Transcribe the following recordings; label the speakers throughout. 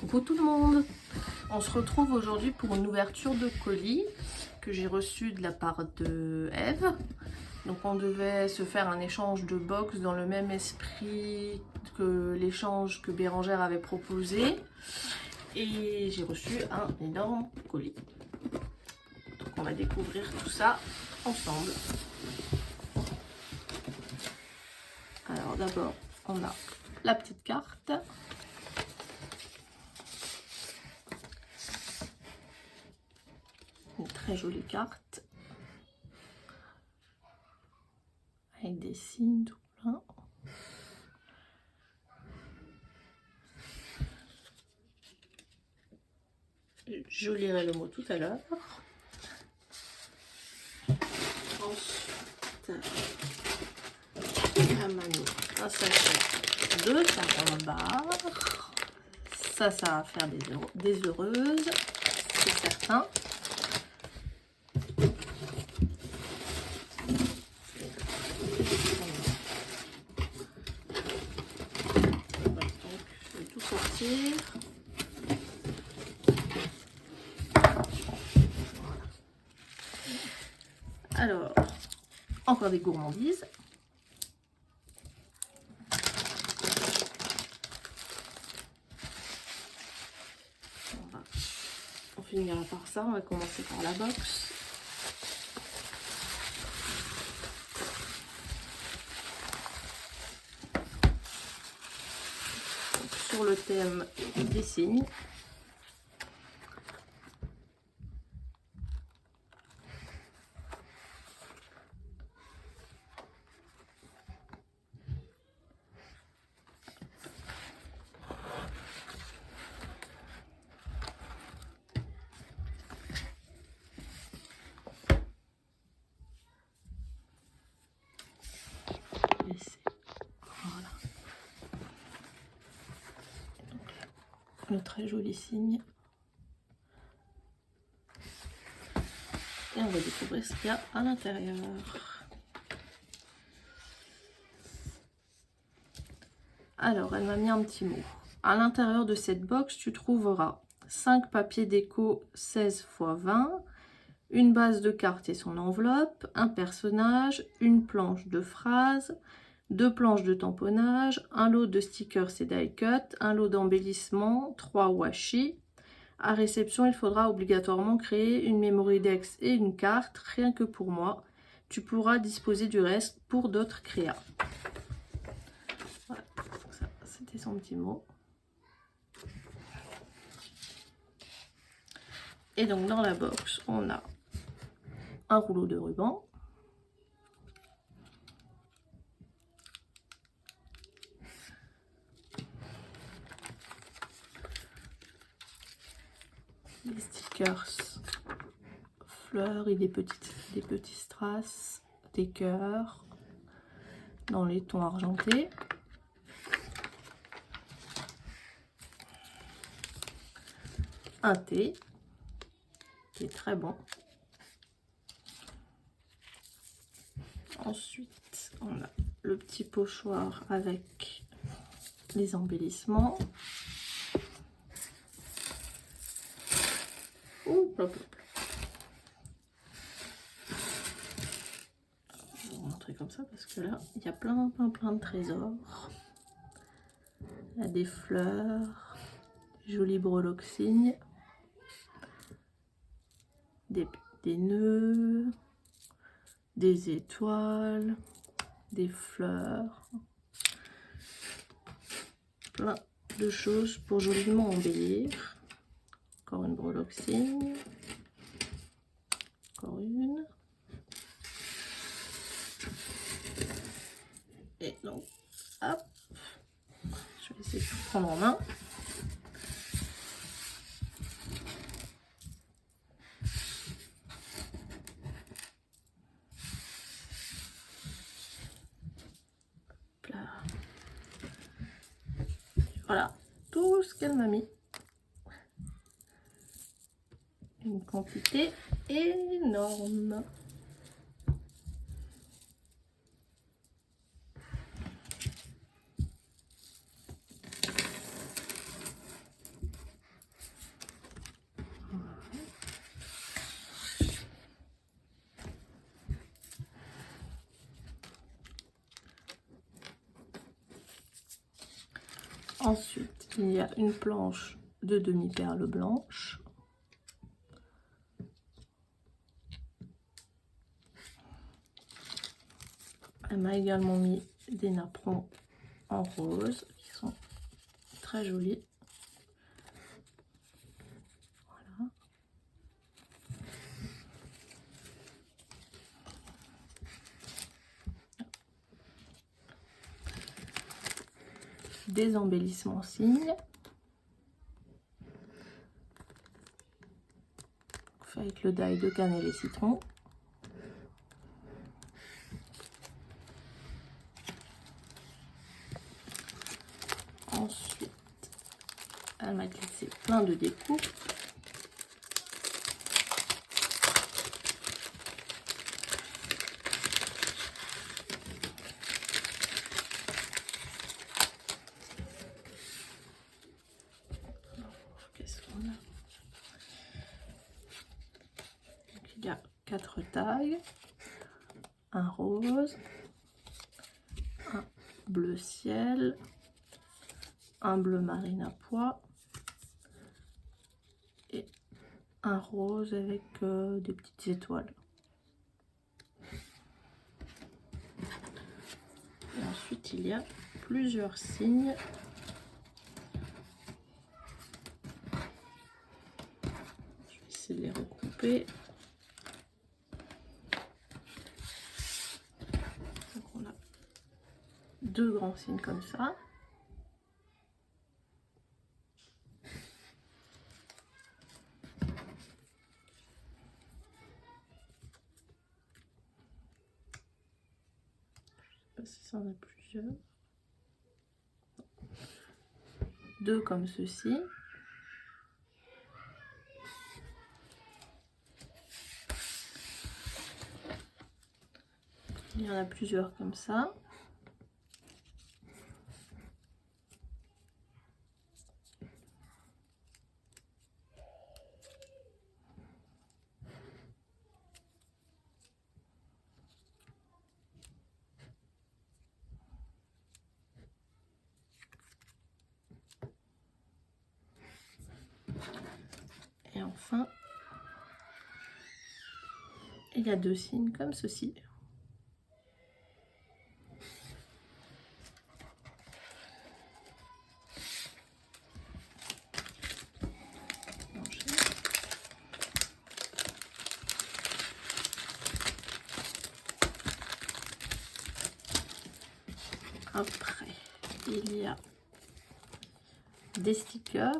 Speaker 1: Coucou tout le monde, on se retrouve aujourd'hui pour une ouverture de colis que j'ai reçu de la part de Eve. Donc on devait se faire un échange de box dans le même esprit que l'échange que Bérangère avait proposé. Et j'ai reçu un énorme colis. Donc on va découvrir tout ça ensemble. Alors d'abord on a la petite carte. Une très jolie carte avec des signes tout plein. Je lirai le mot tout à l'heure. Ensuite, à Manu, un sachet de carambar. Ça va faire des heureuses, c'est certain. Je vais tout sortir. Alors, encore des gourmandises. On finira par ça, on va commencer par la box. Donc, sur le thème des signes. Voilà. Donc, le très joli signe. Et on va découvrir ce qu'il y a à l'intérieur. Alors, elle m'a mis un petit mot. À l'intérieur de cette box, tu trouveras 5 papiers déco 16 x 20, une base de cartes et son enveloppe, un personnage, une planche de phrases, 2 planches de tamponnage, un lot de stickers et die cut, un lot d'embellissement, 3 washi. À réception, il faudra obligatoirement créer une memory dex et une carte, rien que pour moi. Tu pourras disposer du reste pour d'autres créas. Voilà, c'était son petit mot. Et donc dans la box, on a un rouleau de ruban. Des stickers fleurs et des petits strass, des cœurs dans les tons argentés. Un thé qui est très bon. Ensuite, on a le petit pochoir avec les embellissements. Ouh, hop, hop. Je vais vous montrer comme ça parce que là, il y a plein de trésors. Il y a des fleurs, jolies breloques signes, des nœuds, des étoiles, des fleurs, plein de choses pour joliment embellir. Encore une breloque signe, encore une. Et donc, hop, je vais essayer de tout prendre en main. Voilà, tout ce qu'elle m'a mis. Une quantité énorme. Ensuite, il y a une planche de demi-perles blanches. Elle m'a également mis des napperons en rose qui sont très jolis. Voilà. Des embellissements signes. Fait avec le die de cannelle et citron. Ensuite, elle m'a glissé plein de découpes. Qu'est-ce qu'on a? Donc, il y a 4 tailles. Un rose, un bleu ciel, un bleu marine à pois et un rose avec des petites étoiles. Et ensuite, il y a plusieurs signes. Je vais essayer de les regrouper. Donc, on a 2 grands signes comme ça. Je sais pas si ça en a plusieurs. 2 comme ceci. Il y en a plusieurs comme ça. Et enfin, il y a 2 signes comme ceci. Après, il y a des stickers.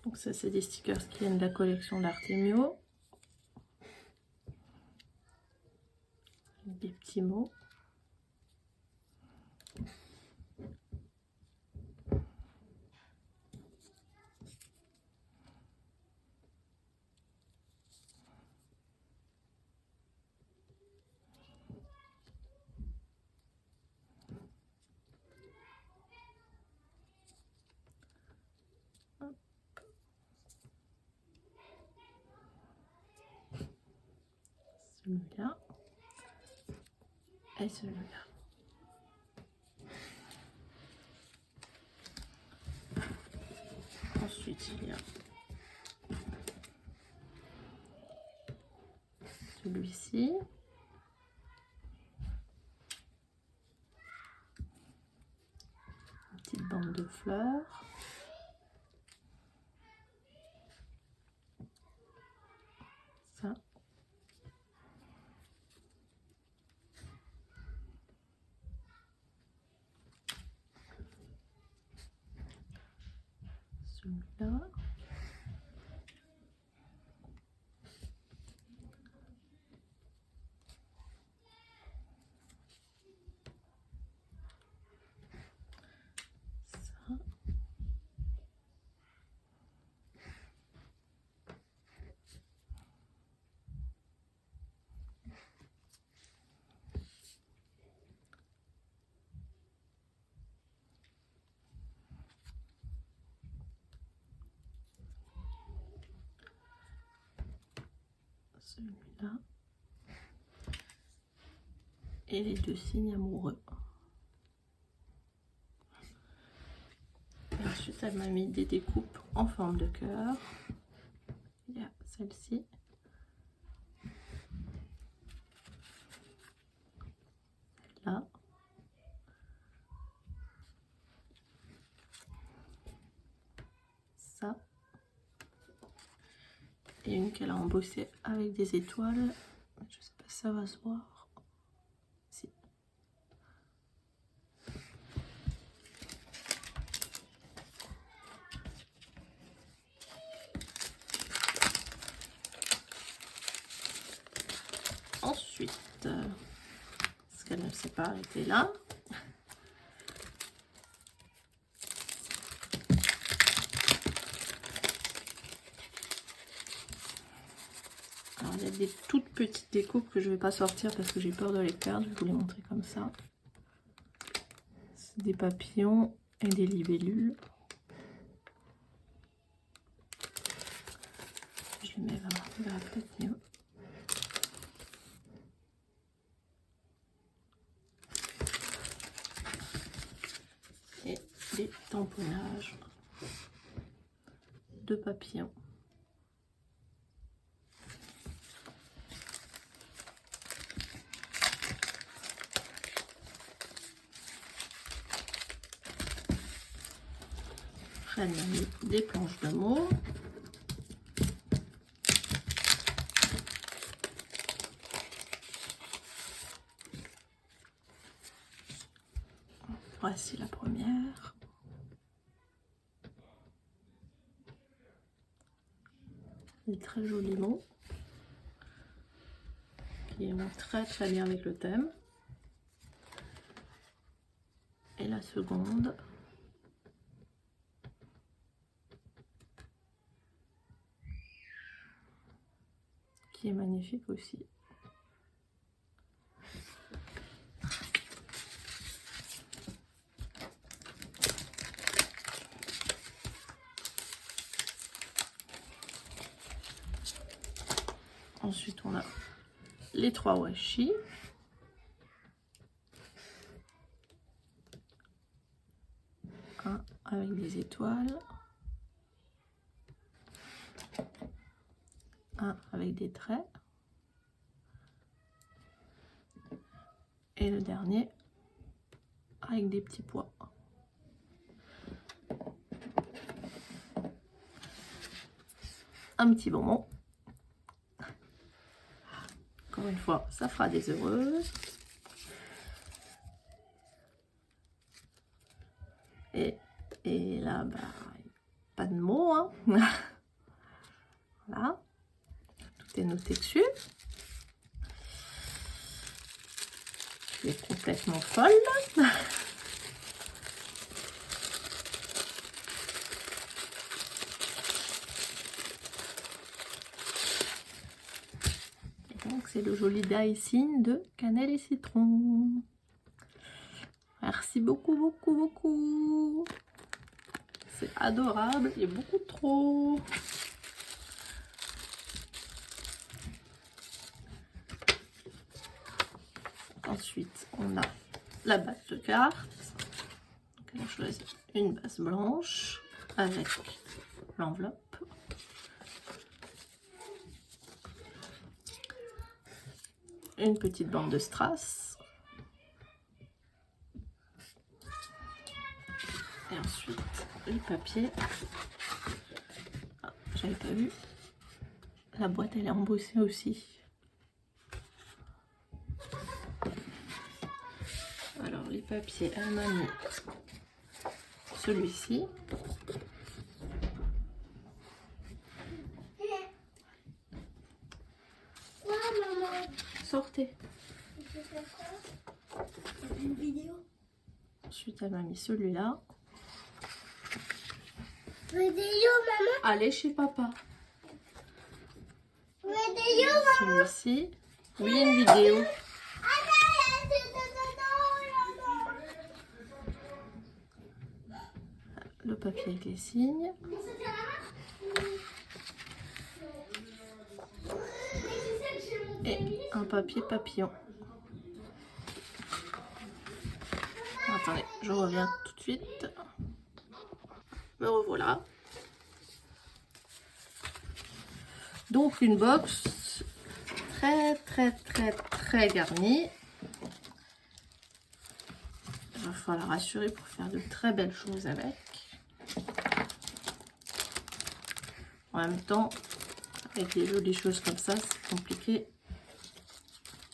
Speaker 1: Donc ça, c'est des stickers qui viennent de la collection d'Artemio. Des petits mots. Celui-là et celui-là. Ensuite, il y a celui-ci. Une petite bande de fleurs. Ça. Celui-là. Ça. celui-là. Et les deux signes amoureux. Et ensuite, elle m'a mis des découpes en forme de cœur. Il y a celle-ci. Là. Ça. Et une qu'elle a embossée avec des étoiles. Je sais pas si ça va se voir. Si. Ensuite, parce qu'elle ne s'est pas arrêtée là. Alors, il y a des toutes petites découpes que je ne vais pas sortir parce que j'ai peur de les perdre. Je vais vous les montrer comme ça. C'est des papillons et des libellules. Je les mets vers peut-être mieux. Et des tamponnages de papillons. Elle m'a mis des planches de mots. Voici la première. Des très jolis mots qui vont très bien avec le thème. Et la seconde. Qui est magnifique aussi. Ensuite, on a les 3 washi. Un avec des étoiles. Un avec des traits. Et le dernier avec des petits pois. Un petit bonbon. Encore une fois, ça fera des heureuses. Et là, bah, pas de mots, hein. Voilà. Tout est noté dessus. Je suis complètement folle. Et donc, c'est le joli die sign de cannelle et citron. Merci beaucoup. C'est adorable et beaucoup trop. Ensuite, on a la base de cartes. Donc, elle a choisi une base blanche avec l'enveloppe. Une petite bande de strass. Et ensuite, le papier. Ah, j'avais pas vu. La boîte, elle est embossée aussi. Alors, les papiers, elle m'a mis celui-ci. Sortez.
Speaker 2: Une vidéo.
Speaker 1: Ensuite, elle m'a mis celui-là.
Speaker 2: Vidéo, maman.
Speaker 1: Allez chez papa.
Speaker 2: Vidéo, maman.
Speaker 1: Celui-ci. Oui, une vidéo. Le papier avec les signes. un papier papillon. Attendez, je reviens tout de suite. Me revoilà. Donc une box très garnie. Il va falloir rassurer pour faire de très belles choses avec. En même temps, avec des jolies choses comme ça, c'est compliqué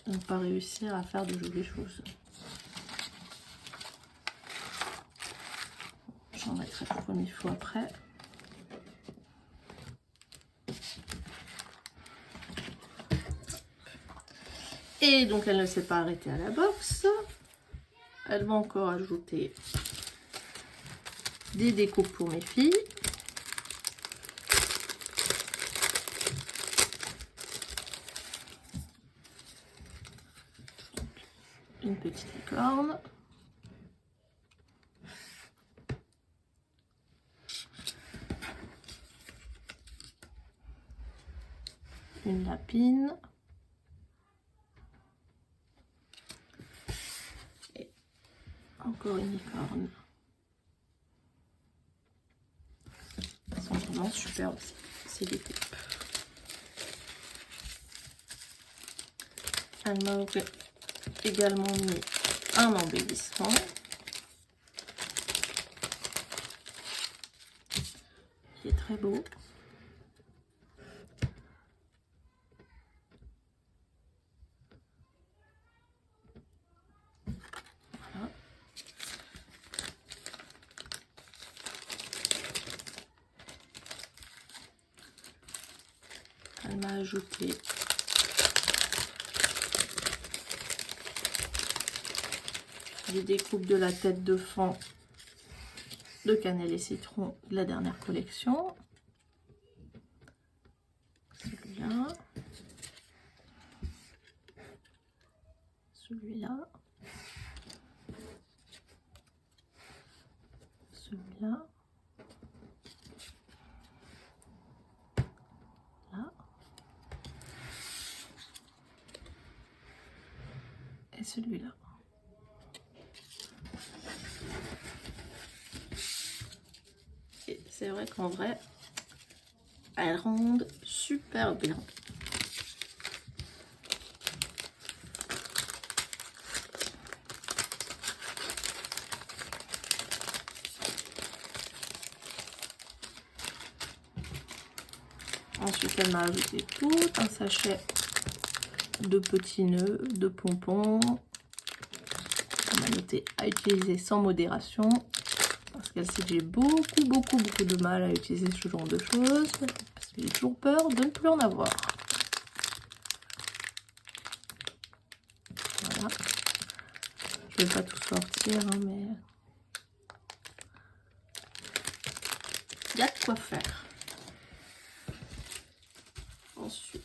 Speaker 1: de ne pas réussir à faire de jolies choses. J'en mettrai comme il faut après. Et donc elle ne s'est pas arrêtée à la box. Elle va encore ajouter des découpes pour mes filles. Une petite licorne. Une lapine. Et encore une licorne. Elles sont vraiment super aussi, ces découpes. Elle m'a également mis un embellissement. Qui est très beau. Voilà. Elle m'a ajouté des découpes de la tête de fan de cannelle et citron de la dernière collection. Celui-là. Celui-là. Celui-là. Là. Et celui-là. Et c'est vrai qu'en vrai, elles rendent super bien. Ensuite, elle m'a ajouté tout un sachet de petits nœuds, de pompons. On m'a noté à utiliser sans modération. Parce qu'elle sait que j'ai beaucoup de mal à utiliser ce genre de choses. Parce que j'ai toujours peur de ne plus en avoir. Voilà. Je vais pas tout sortir, hein, mais il y a de quoi faire. Ensuite,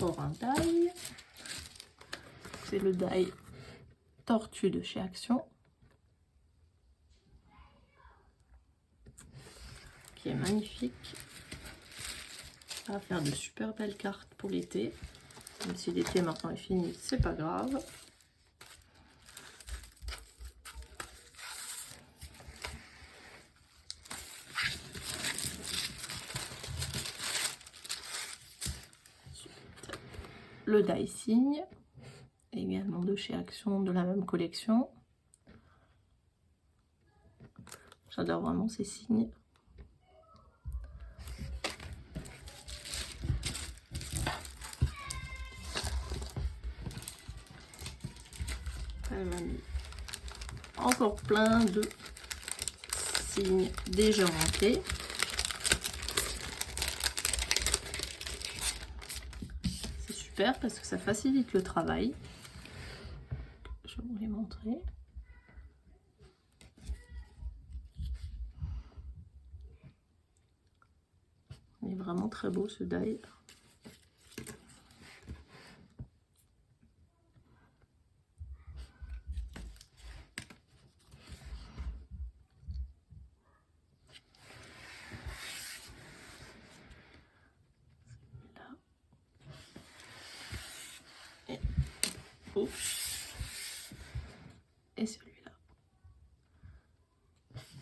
Speaker 1: encore un die. C'est le die Tortue de chez Action. Qui est magnifique. Ça va faire de super belles cartes pour l'été. Même si l'été maintenant est fini, c'est pas grave. Ensuite, le die signe, également de chez Action, de la même collection. J'adore vraiment ces signes. Elle m'a mis encore plein de signes déjà montés. C'est super parce que ça facilite le travail. Je vais vous les montrer. Il est vraiment très beau ce die. Oups. Et celui-là.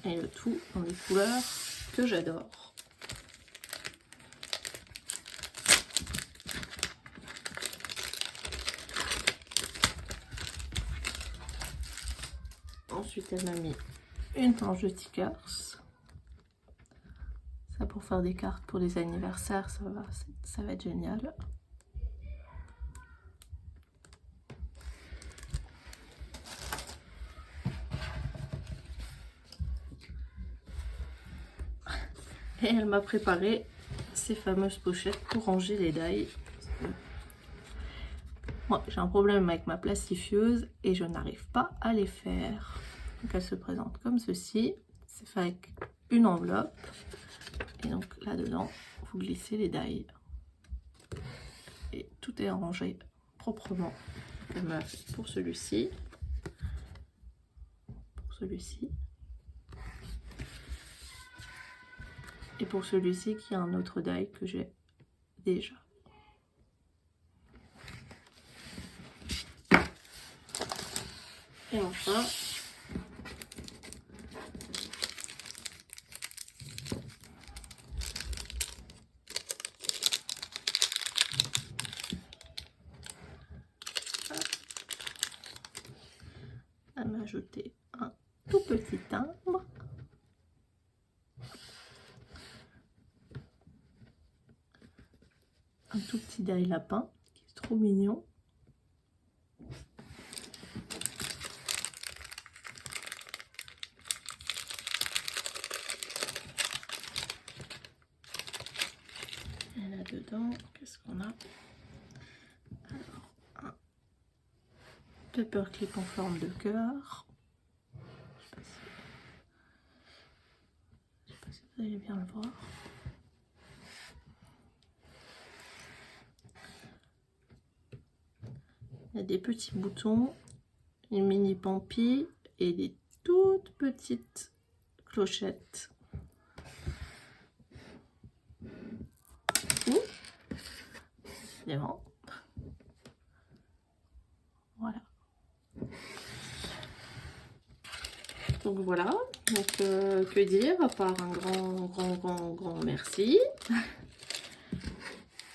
Speaker 1: Et le tout dans des couleurs que j'adore. Ensuite, elle m'a mis une planche de stickers. Ça pour faire des cartes pour les anniversaires, ça va être génial. Et elle m'a préparé ces fameuses pochettes pour ranger les die. Moi, j'ai un problème avec ma plastifieuse et je n'arrive pas à les faire. Donc elle se présente comme ceci. C'est fait avec une enveloppe. Et donc là-dedans, vous glissez les die. Et tout est rangé proprement. Comme pour celui-ci. Pour celui-ci. Et pour celui-ci qui a un autre die que j'ai déjà. Et enfin, elle m'a ajouté un tout petit timbre. Un tout petit die lapin qui est trop mignon. Et là-dedans, qu'est-ce qu'on a? Alors, un paperclip en forme de cœur. Je sais pas si vous allez bien le voir. Il y a des petits boutons, une mini pampi et des toutes petites clochettes. Évidemment. Voilà. Donc voilà. Donc que dire à part un grand merci.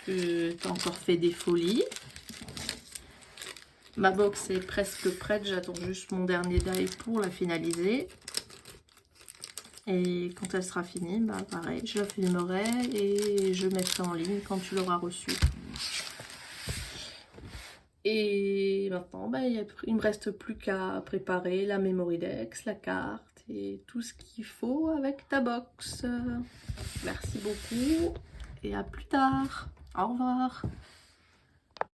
Speaker 1: Que t'as encore fait des folies. Ma box est presque prête, j'attends juste mon dernier die pour la finaliser. Et quand elle sera finie, bah pareil, je la filmerai et je mettrai en ligne quand tu l'auras reçue. Et maintenant, bah, il ne me reste plus qu'à préparer la memory dex, la carte et tout ce qu'il faut avec ta box. Merci beaucoup et à plus tard. Au revoir.